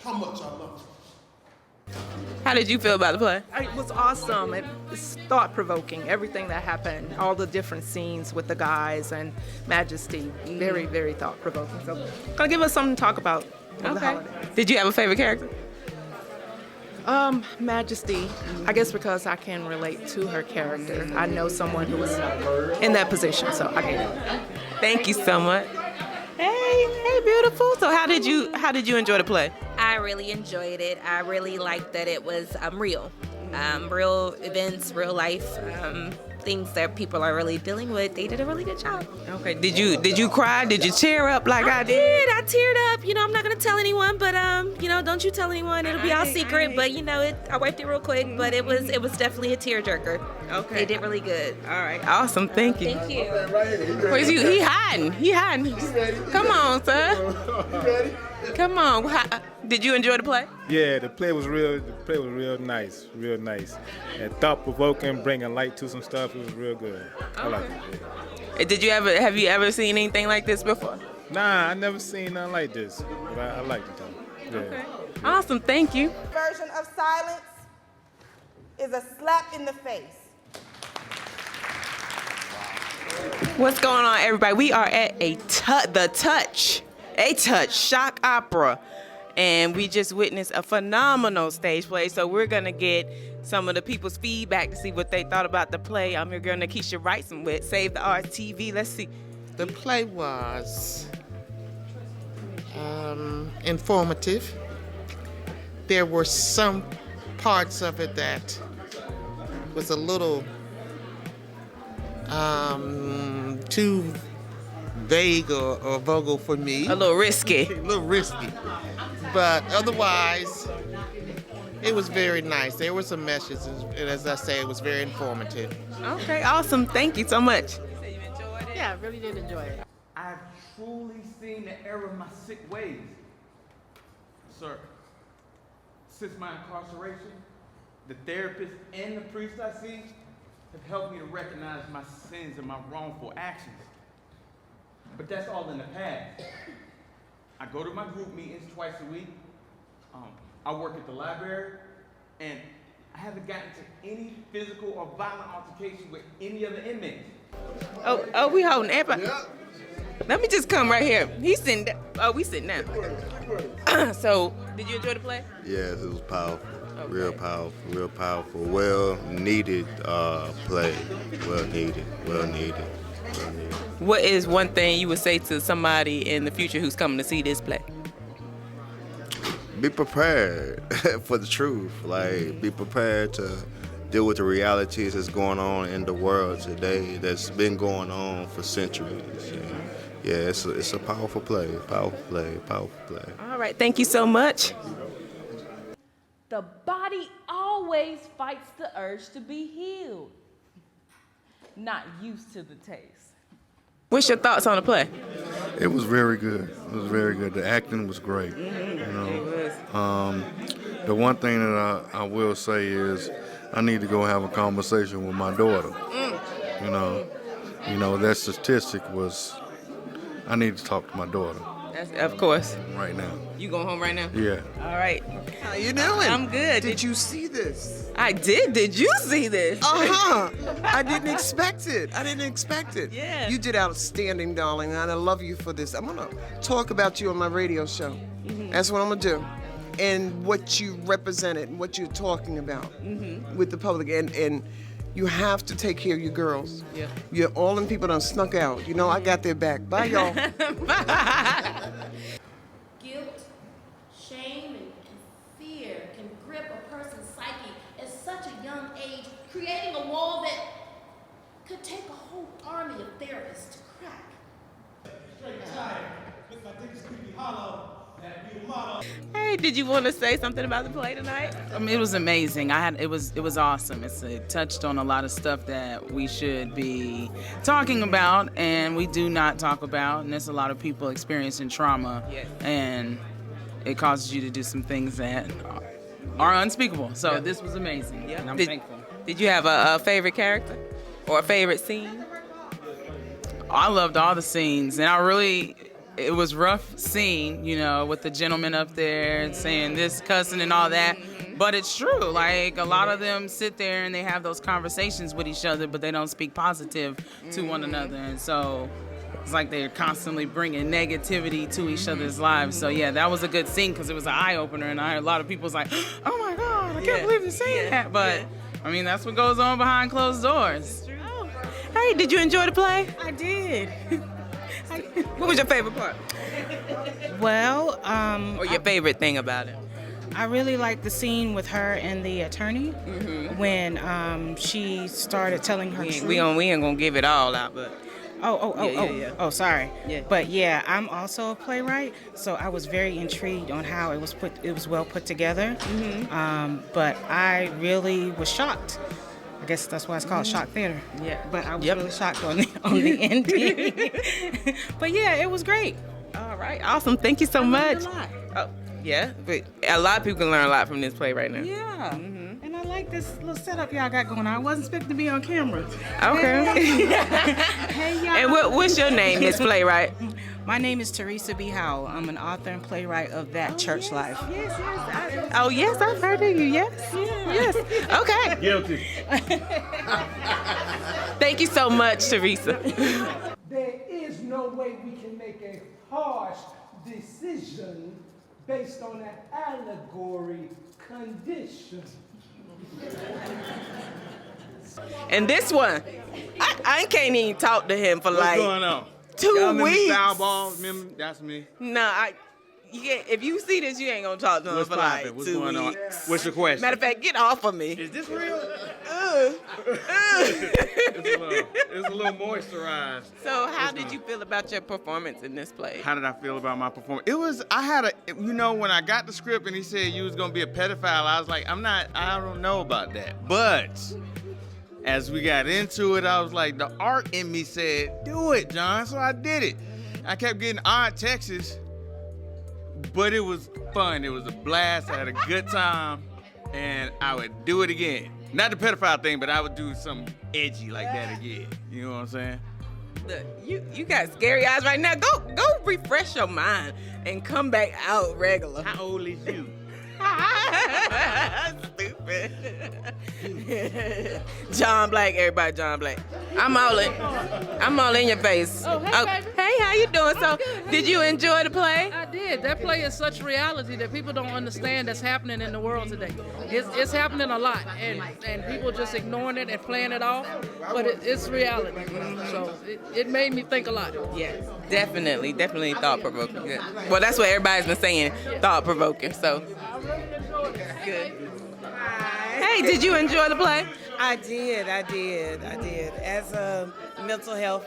how much I love you. How did you feel about the play? It was awesome. It's thought-provoking, everything that happened, all the different scenes with the guys and Majesty. Very, very thought-provoking. So, gonna give us something to talk about over the holiday. Did you have a favorite character? Majesty, I guess because I can relate to her character. I know someone who was in that position, so I get it. Thank you so much. Hey, beautiful. So how did you enjoy the play? I really enjoyed it. I really liked that it was real. Real events, real life, things that people are really dealing with. They did a really good job. Okay. Did you cry? Did you tear up like I did? I teared up. You know, I'm not gonna tell anyone, but you know, don't you tell anyone. It'll be all secret. But you know, I wiped it real quick. But it was definitely a tearjerker. Okay. They did really good. All right. Awesome. Thank you. Thank you. Where's you? He hiding. Come on, sir. Come on. Did you enjoy the play? Yeah, the play was real nice, and thought-provoking, bringing light to some stuff. It was real good. I liked it. Have you ever seen anything like this before? Nah, I never seen nothing like this, but I liked it though. Yeah. Okay. Awesome. Thank you. Version of silence is a slap in the face. What's going on, everybody? We are at the Touch shock opera, and we just witnessed a phenomenal stage play. So we're gonna get some of the people's feedback to see what they thought about the play. I'm your girl Nakisha Rice with Save the Arts TV. Let's see. The play was informative. There were some parts of it that was a little too vague or vocal for me. A little risky. A little risky. But otherwise, it was very nice. There were some messages, and as I say, it was very informative. Okay, awesome. Thank you so much. Yeah, I really did enjoy it. I've truly seen the error of my sick ways. Sir, since my incarceration, the therapist and the priest I see have helped me to recognize my sins and my wrongful actions. But that's all in the past. I go to my group meetings twice a week. I work at the library, and I haven't gotten to any physical or violent altercation with any of the inmates. Oh, we holding everybody. Yeah. Let me just come right here. He's sitting down. Oh, we sitting down. So, did you enjoy the play? Yes, it was powerful. Okay. Real powerful. Well needed play. Well needed. What is one thing you would say to somebody in the future who's coming to see this play? Be prepared for the truth. Like, be prepared to deal with the realities that's going on in the world today, that's been going on for centuries. And yeah, it's a powerful play. All right, thank you so much. The body always fights the urge to be healed, not used to the taste. What's your thoughts on the play? It was very good. The acting was great. You know, the one thing that I will say is I need to go have a conversation with my daughter. You know that statistic was I need to talk to my daughter. Of course. Right now. You going home right now? Yeah. All right. How you doing? I'm good. Did you see this? I did. Did you see this? I didn't expect it. Yeah. You did outstanding, darling, and I love you for this. I'm gonna talk about you on my radio show. Mm-hmm. That's what I'm gonna do. And what you represented and what you're talking about with the public. And you have to take care of your girls. Yeah. You're all them people done snuck out. You know, I got their back. Bye, y'all. Guilt, shame, and fear can grip a person's psyche at such a young age, creating a wall that could take a whole army of therapists to crack. Straight tired. Look like they just keep me hollow. Hey, did you want to say something about the play tonight? It was amazing. It was awesome. It touched on a lot of stuff that we should be talking about and we do not talk about. And there's a lot of people experiencing trauma, and it causes you to do some things that are unspeakable. So this was amazing, and I'm thankful. Did you have a favorite character or a favorite scene? I loved all the scenes, and I really it was rough scene, you know, with the gentleman up there saying this, cussing and all that. But it's true. Like, a lot of them sit there and they have those conversations with each other, but they don't speak positive to one another. And so it's like they're constantly bringing negativity to each other's lives. So, yeah, that was a good scene because it was an eye-opener. And I heard a lot of people was like, oh, my God, I can't believe you're saying that. But, I mean, that's what goes on behind closed doors. Oh. Hey, did you enjoy the play? I did. What was your favorite part? Well, or your favorite thing about it? I really liked the scene with her and the attorney when she started telling her truth. We ain't gonna give it all out, but Oh, sorry. Yeah. But yeah, I'm also a playwright, so I was very intrigued on how it was well put together. But I really was shocked. I guess that's why it's called shock theater. Yeah. But I was really shocked on the ending. But yeah, it was great. All right, awesome. Thank you so much. Oh, yeah, but a lot of people can learn a lot from this play right now. Yeah. And I like this little setup y'all got going on. I wasn't expecting to be on camera. Okay. Hey, y'all. And what's your name, Miss Playwright? My name is Teresa B. Howell. I'm an author and playwright of That Church Life. Yes. Oh, yes, I've heard of you. Yes. Yes. Okay. Guilty. Thank you so much, Teresa. There is no way we can make a harsh decision based on an allegory condition. And this one, I can't even talk to him for What's going on? 2 Y'all remember weeks. Style Ball? Remember? That's me. No, you can't, if you see this, you ain't gonna talk to him What's for poppin'? like What's 2 going on? weeks. What's your question? Matter of fact, get off of me. Is this real? It's It's a little moisturized. So how did you feel about your performance in this play? How did I feel about my performance? When I got the script and he said you was gonna be a pedophile, I was like, I don't know about that. But as we got into it, I was like, the art in me said, do it, John. So I did it. I kept getting odd texts, but it was fun. It was a blast. I had a good time, and I would do it again. Not the pedophile thing, but I would do something edgy like that again. You know what I'm saying? Look, you got scary eyes right now. Go refresh your mind and come back out regular. How old is you? Stupid. John Black, everybody John Black. I'm all in your face. Oh, hey, baby. Hey, how you doing? So, did you enjoy the play? I did. That play is such reality that people don't understand that's happening in the world today. It's happening a lot, and people just ignoring it and playing it off, but it's reality. So it made me think a lot. Yes, definitely thought-provoking. Yeah. Well, that's what everybody's been saying, thought-provoking, so. Good. Hey, did you enjoy the play? I did. As a mental health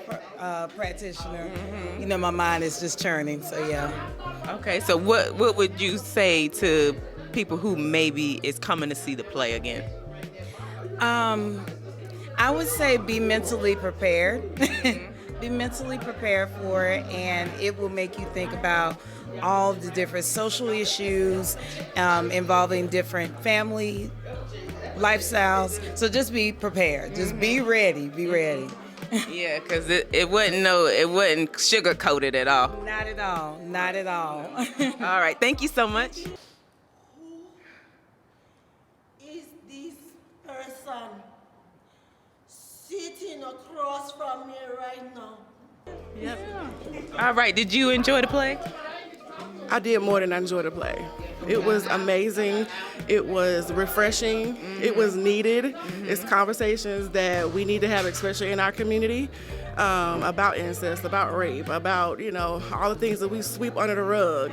practitioner, you know, my mind is just churning, so yeah. Okay, so what would you say to people who maybe is coming to see the play again? I would say be mentally prepared. Be mentally prepared for it, and it will make you think about all the different social issues involving different family lifestyles. So just be prepared. Just be ready. Be ready. Yeah, because it wasn't sugar coated at all. Not at all. Not at all. All right. Thank you so much. Is this person sitting across from me right now? Yep. All right. Did you enjoy the play? I did more than I enjoyed the play. It was amazing. It was refreshing. It was needed. It's conversations that we need to have, especially in our community, about incest, about rape, about, you know, all the things that we sweep under the rug.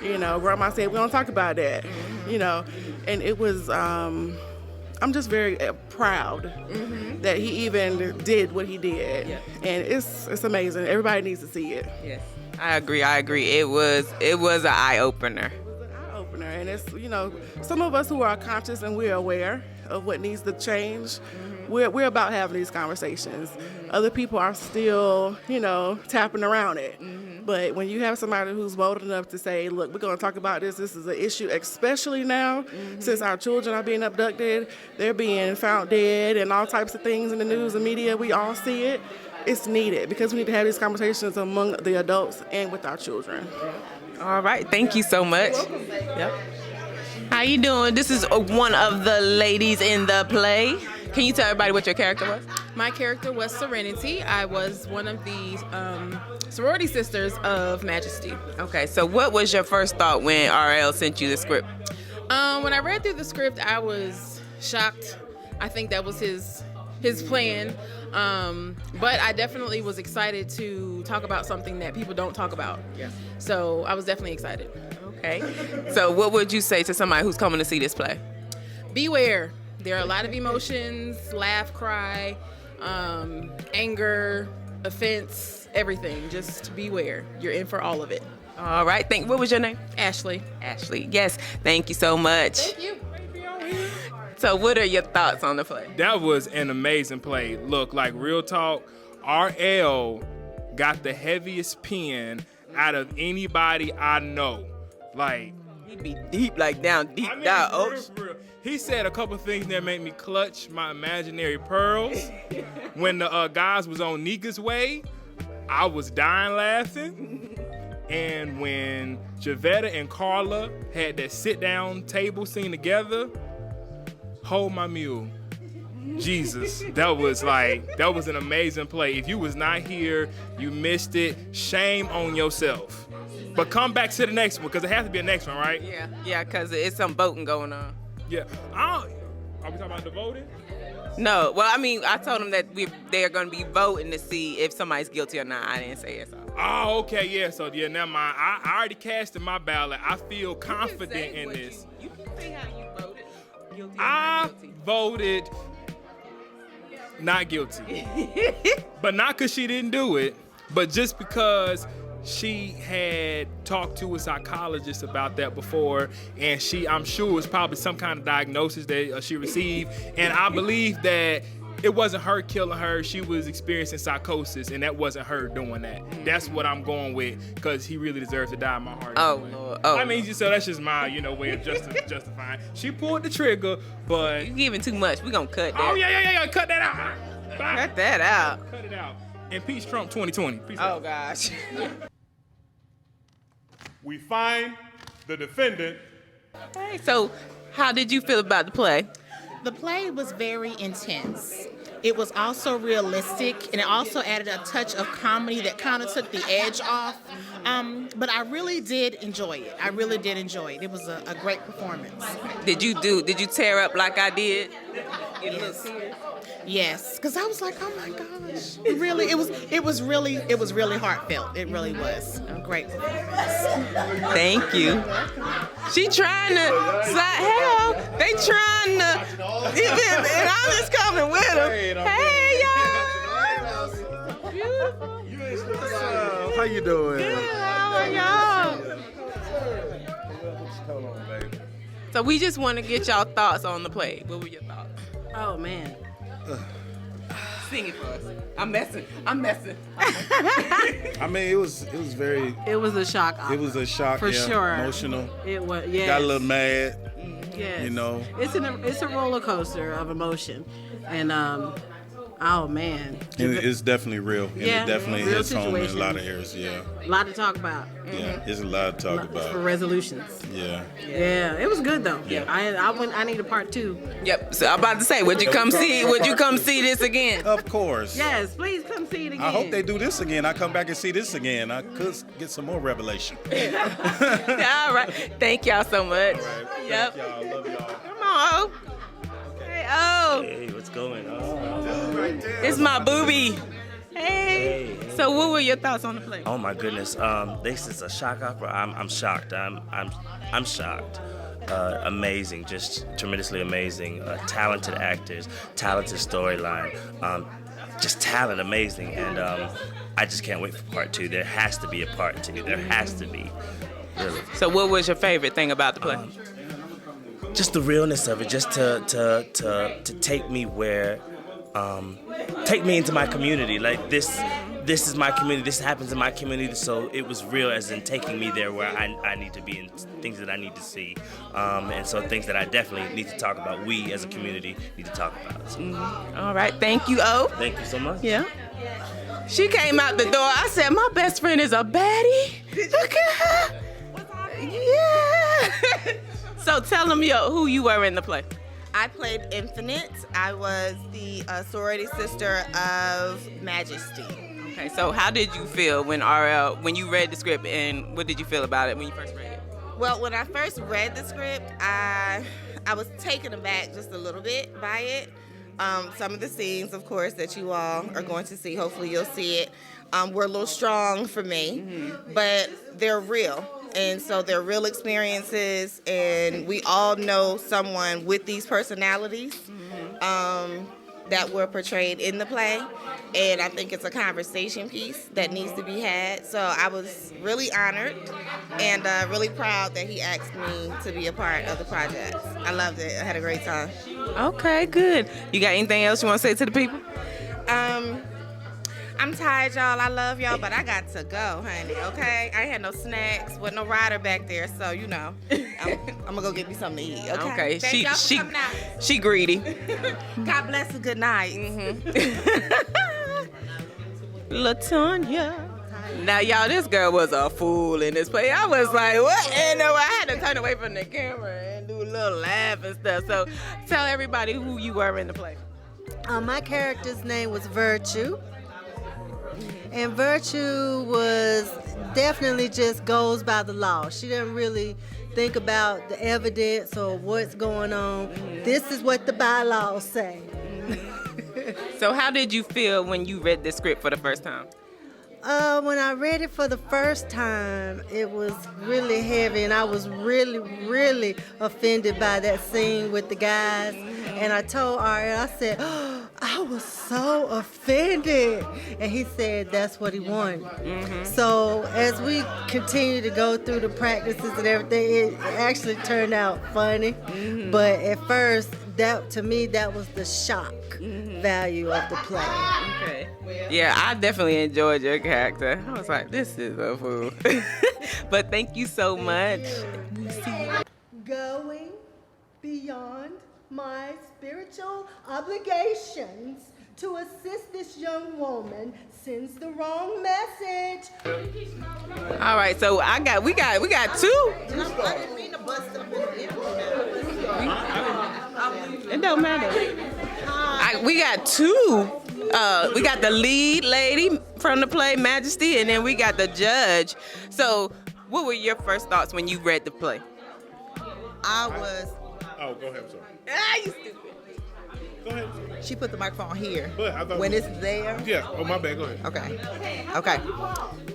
You know, Grandma said, we don't talk about that, you know. And it was, I'm just very proud that he even did what he did. Yeah. And it's amazing. Everybody needs to see it. Yes. I agree. It was an eye opener. And it's, you know, some of us who are conscious and we're aware of what needs to change, we're about having these conversations. Other people are still, you know, tapping around it. But when you have somebody who's bold enough to say, look, we're going to talk about this is an issue, especially now, since our children are being abducted, they're being found dead and all types of things in the news and media, we all see it. it's needed because we need to have these conversations among the adults and with our children. All right, thank you so much. Yep. How you doing? This is one of the ladies in the play. Can you tell everybody what your character was? My character was Serenity. I was one of the sorority sisters of Majesty. Okay, so what was your first thought when RL sent you the script? When I read through the script, I was shocked. I think that was his plan. But I definitely was excited to talk about something that people don't talk about. Yeah. So I was definitely excited. Okay. So what would you say to somebody who's coming to see this play? Beware. There are a lot of emotions, laugh, cry, anger, offense, everything. Just beware. You're in for all of it. All right. What was your name? Ashley. Ashley. Yes. Thank you so much. Thank you. So what are your thoughts on the play? That was an amazing play. Look, like real talk, RL got the heaviest pen out of anybody I know. Like, he be deep, like down deep, I mean, down for real, ocean. for real. He said a couple things that made me clutch my imaginary pearls. When the guys was on Nika's way, I was dying laughing. And when Javetta and Carla had that sit-down table scene together, hold my mule. Jesus, that was an amazing play. If you was not here, you missed it. Shame on yourself. But come back to the next one, because it has to be a next one, right? Yeah, because it's some voting going on. Yeah. Are we talking about the voting? No, well, I mean, I told them that they're going to be voting to see if somebody's guilty or not. I didn't say it, so. Oh, okay, yeah. So, yeah, never mind. I already casted my ballot. I feel confident in this. You can say how you voted. Guilty or I not guilty. voted not guilty. But not because she didn't do it, but just because she had talked to a psychologist about that before, and I'm sure it was probably some kind of diagnosis that she received, and I believe that it wasn't her killing her. She was experiencing psychosis, and that wasn't her doing that. That's what I'm going with, because he really deserves to die in my heart. Oh, anyway. Lord. Oh. I mean, so that's just my, way of justifying. She pulled the trigger, but... You giving too much. We're going to cut that. Oh, yeah. Cut that out. Bye. Cut that out. Cut it out. Impeach Trump 2020. Peace Oh, out. gosh. We find the defendant. Hey, so how did you feel about the play? The play was very intense. It was also realistic, and it also added a touch of comedy that kind of took the edge off. But I really did enjoy it. I really did enjoy it. It was a great performance. Did you tear up like I did? Yes, because I was like, oh my gosh. It was really heartfelt. It really was a great performance. Thank you. She trying to hell. They trying to, and I'm just coming with them. Hey, y'all. Beautiful. How you doing? Good. How are y'all? So we just want to get y'all thoughts on the play. What were your thoughts? Oh man. Sing it for us. I'm messing. I mean, it was very. It was a shock. It was a shock. For yeah, sure. Emotional. It was. Yeah. Got a little mad. Yes. It's a roller coaster of emotion, and oh man. And it's definitely real. And Yeah, it definitely real hits home in a situation. lot of areas. Yeah. A lot to talk about. Yeah. It's a lot to talk about. For resolutions. Yeah. Yeah, it was good though. Yeah. I need a part 2. Yep. So I'm about to say, would you come see this again? Of course. Yes, please come see it again. I hope they do this again. I come back and see this again. I could get some more revelation. All right. Thank y'all so much. Yep. Thank y'all. Love y'all. Come on. Hey, oh. Hey, what's going on? It's my booby. Hey. So what were your thoughts on the play? Oh my goodness. This is a shock opera. I'm shocked. I'm shocked. Amazing, just tremendously amazing. Talented actors, talented storyline. Just talent, amazing. And I just can't wait for part 2. There has to be a part 2. There has to be. Really. So what was your favorite thing about the play? Just the realness of it, just to take me where take me into my community. Like this is my community. This happens in my community. So it was real, as in taking me there where I need to be and things that I need to see. And so things that I definitely need to talk about. We as a community need to talk about. So. All right, thank you, O. Thank you so much. Yeah. She came out the door. I said, my best friend is a baddie. Look at her. Yeah. So tell them who you were in the play. I played Infinite. I was the sorority sister of Majesty. Okay, so how did you feel when you read the script, and what did you feel about it when you first read it? Well, when I first read the script, I was taken aback just a little bit by it. Some of the scenes, of course, that you all are going to see, hopefully you'll see it, were a little strong for me, but they're real. And so they're real experiences, and we all know someone with these personalities that were portrayed in the play. And I think it's a conversation piece that needs to be had. So I was really honored and really proud that he asked me to be a part of the project. I loved it. I had a great time. Okay, good. You got anything else you want to say to the people? I'm tired, y'all. I love y'all, but I got to go, honey, okay? I ain't had no snacks with no rider back there, so, you know, I'm going to go get me something to eat, okay? Okay, Thank y'all for coming out. she greedy. God bless and good night. LaTanya. Now, y'all, this girl was a fool in this play. I was like, what? And I had to turn away from the camera and do a little laugh and stuff. So tell everybody who you were in the play. My character's name was Virtue. And Virtue was definitely just goes by the law. She didn't really think about the evidence or what's going on. This is what the bylaws say. So how did you feel when you read the script for the first time? When I read it for the first time, it was really heavy, and I was really, really offended by that scene with the guys. And I told Ariel, I said, oh, I was so offended. And he said that's what he wanted. So as we continue to go through the practices and everything, it actually turned out funny. But at first, to me, that was the shock value of the play. Okay. Yeah, I definitely enjoyed your character. I was like, this is a fool. But thank you so much. Going beyond my spiritual obligations to assist this young woman sends the wrong message. All right, so we got two. I didn't mean to bust up in It don't matter. We got two. We got the lead lady from the play, Majesty, and then we got the judge. So, what were your first thoughts when you read the play? I was. Oh, go ahead, sir. Ah, you stupid. Go ahead. She put the microphone here. But when it's there. Yeah. Oh, my bad. Go ahead. Okay.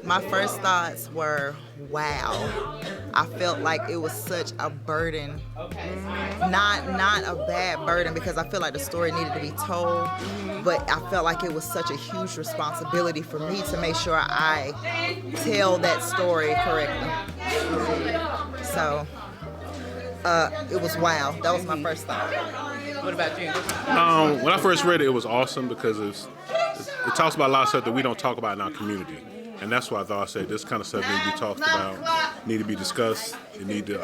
My first thoughts were, wow. I felt like it was such a burden. Not a bad burden, because I feel like the story needed to be told, but I felt like it was such a huge responsibility for me to make sure I tell that story correctly. So it was wow. That was my first thought. What about you? When I first read it, it was awesome because it talks about a lot of stuff that we don't talk about in our community. And that's why I thought I said this kind of stuff need to be talked about, need to be discussed, it need to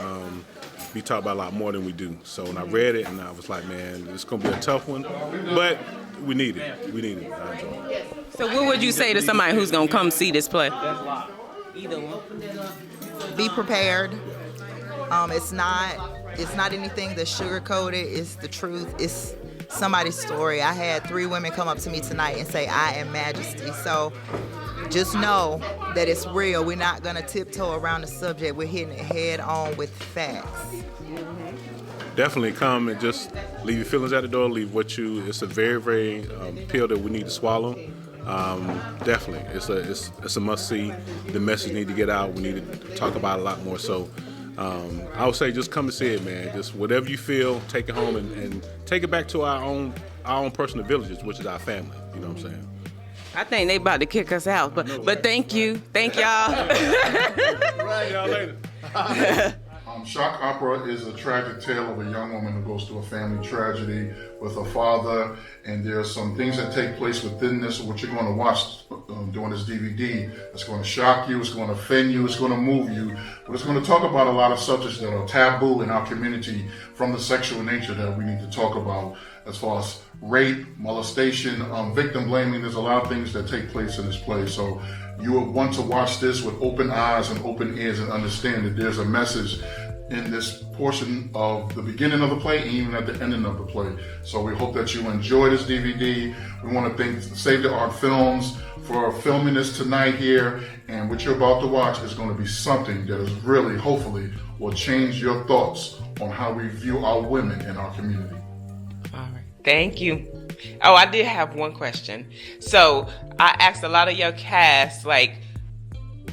be talked about a lot more than we do. So when I read it, and I was like, man, it's going to be a tough one, but we need it. We need it. I enjoy it. So what would you say to somebody who's going to come see this play? Either one. Be prepared. It's not anything that's sugar-coated. It's the truth. It's somebody's story. I had 3 women come up to me tonight and say, I am Majesty. So just know that it's real. We're not going to tiptoe around the subject. We're hitting it head on with facts. Definitely come and just leave your feelings at the door. It's a very, very pill that we need to swallow. Definitely. It's a must-see. The message need to get out. We need to talk about it a lot more. So I would say just come and see it, man. Just whatever you feel, take it home and take it back to our own personal villages, which is our family. You know what I'm saying? I think they about to kick us out, but thank you. Thank y'all. Right, y'all later. Shock opera is a tragic tale of a young woman who goes through a family tragedy with her father, and there are some things that take place within this, what you're going to watch during this DVD. It's going to shock you, it's going to offend you, it's going to move you, but it's going to talk about a lot of subjects that are taboo in our community from the sexual nature that we need to talk about, as far as rape, molestation, victim blaming. There's a lot of things that take place in this play. So you will want to watch this with open eyes and open ears and understand that there's a message in this portion of the beginning of the play and even at the ending of the play. So we hope that you enjoy this DVD. We want to thank Save the Art Films for filming this tonight here, and what you're about to watch is going to be something that is really, hopefully, will change your thoughts on how we view our women in our community. All right. Thank you. Oh, I did have one question. So I asked a lot of your cast, like,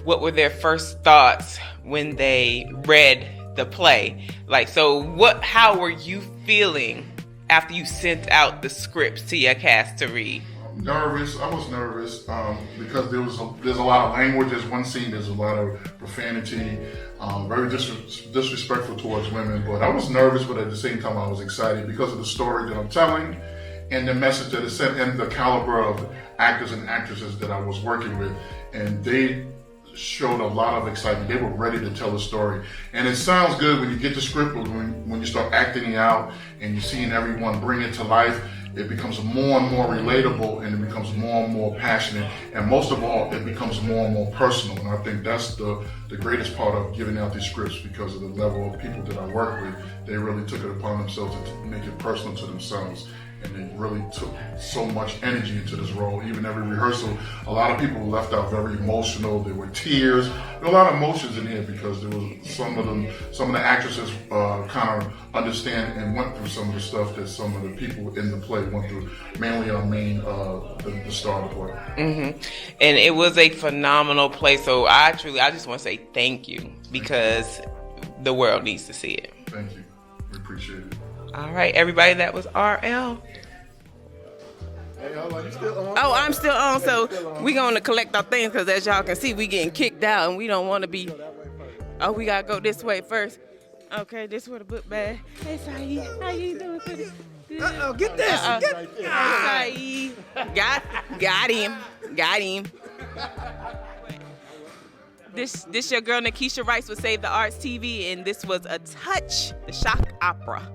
what were their first thoughts when they read the play? Like, so how were you feeling after you sent out the scripts to your cast to read? Nervous. I was nervous because there's a lot of language. There's one scene, there's a lot of profanity, very disrespectful towards women. But I was nervous, but at the same time I was excited because of the story that I'm telling and the message that is sent and the caliber of actors and actresses that I was working with. And they showed a lot of excitement. They were ready to tell the story. And it sounds good when you get the script, but when you start acting it out and you're seeing everyone bring it to life, it becomes more and more relatable, and it becomes more and more passionate, and most of all, it becomes more and more personal. And I think that's the greatest part of giving out these scripts, because of the level of people that I work with. They really took it upon themselves to make it personal to themselves. And they really took so much energy into this role. Even every rehearsal, a lot of people left out very emotional. There were tears. There were a lot of emotions in here because there was some of the actresses kind of understand and went through some of the stuff that some of the people in the play went through. Mainly our the star of the play. Mm-hmm. And it was a phenomenal play. So I just want to say thank you, because the world needs to see it. Thank you. We appreciate it. All right, everybody, that was RL. Hey, hold on, you still on? Oh, I'm still on, so we're going to collect our things, because as y'all can see, we getting kicked out, and we don't want to be... Oh, we got to go this way first. Okay, this where the book bag. Hey, Saeed, how you doing today? Uh-oh, get this. Hey, Saeed. Got him. This your girl, Nakisha Rice with Save the Arts TV, and this was A Touch, the shock opera.